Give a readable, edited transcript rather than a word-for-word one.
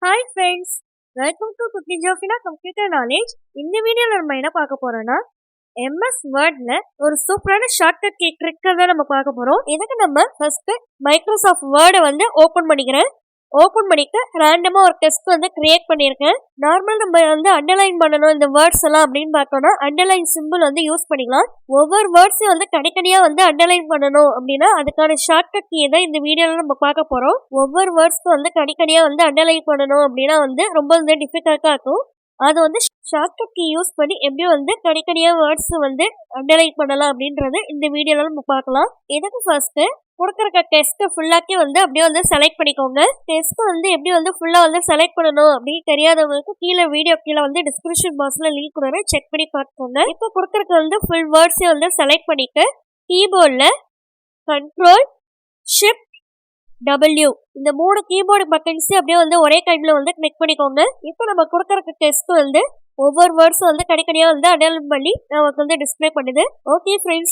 Hi friends, welcome to Kutty Jofina Computer Knowledge. இந்த வீடியோல நம்ம என்ன பார்க்க போறோம்னா MS Wordல ஒரு சூப்பரான ஷார்ட்கட் கீ ட்ரிக் தான் நம்ம பார்க்க போறோம். இதுக்கு நம்ம ஃபர்ஸ்ட் மைக்ரோசாஃப்ட் வேர்டை ஓபன் பண்ணிக்கிறேன். ஓபன் பண்ணிட்டு ரேண்டமா ஒரு டெஸ்ட் கிரியேட் பண்ணியிருக்கேன். நார்மல் நம்ம அண்டர்லைன் பண்ணணும் இந்த வேர்ட்ஸ் எல்லாம் அப்படின்னு பார்த்தோம்னா அண்டர்லைன் சிம்பிள் யூஸ் பண்ணிக்கலாம். ஒவ்வொரு வேர்ட்ஸையும் தனித்தனியா அண்டர்லைன் பண்ணணும் அப்படின்னா அதுக்கான ஷார்ட்கட் கீ தான் இந்த வீடியோல நம்ம பார்க்க போறோம். ஒவ்வொரு வேர்ட்ஸ்க்கும் தனித்தனியா அண்டர்லைன் பண்ணணும் அப்படின்னா ரொம்ப டிஃபிகல்ட்டா இருக்கும். அது ஷார்ட்கட் கீ யூஸ் பண்ணி எப்படி தனித்தனியா வேர்ட்ஸ் அண்டர்லைன் பண்ணலாம் அப்படின்றது இந்த வீடியோல நம்ம பார்க்கலாம். இதுக்கு ஃபர்ஸ்ட் கொடுக்குற டெஸ்ட் ஃபுல்லாக்கே அப்படியே செலக்ட் பண்ணிக்கோங்க. டெஸ்ட் எப்படி ஃபுல்லா செலக்ட் பண்ணணும் அப்படின்னு தெரியாதவங்களுக்கு கீழே வீடியோ கீழே டிஸ்கிரிப்ஷன் பாக்ஸ்ல லிங்க் கொடுக்குறேன், செக் பண்ணி பார்த்துக்கோங்க. இப்போ கொடுக்குறதுக்கு ஃபுல் வேர்ட்ஸையும் செலக்ட் பண்ணிட்டு கீபோர்ட்ல கண்ட்ரோல் ஷிஃப்ட் W இந்த 3 கீபோர்டு பட்டன்ஸ் அப்படியே ஒரே டைம்ல கிளிக் பண்ணிக்கோங்க. இப்போ நம்ம கொடுக்குற டெஸ்ட் ஒவ்வொரு வேர்ட்ஸும் தனித்தனியா அண்டர்லைன் பண்ணி நமக்கு டிஸ்பிளே பண்ணுது. Okay friends,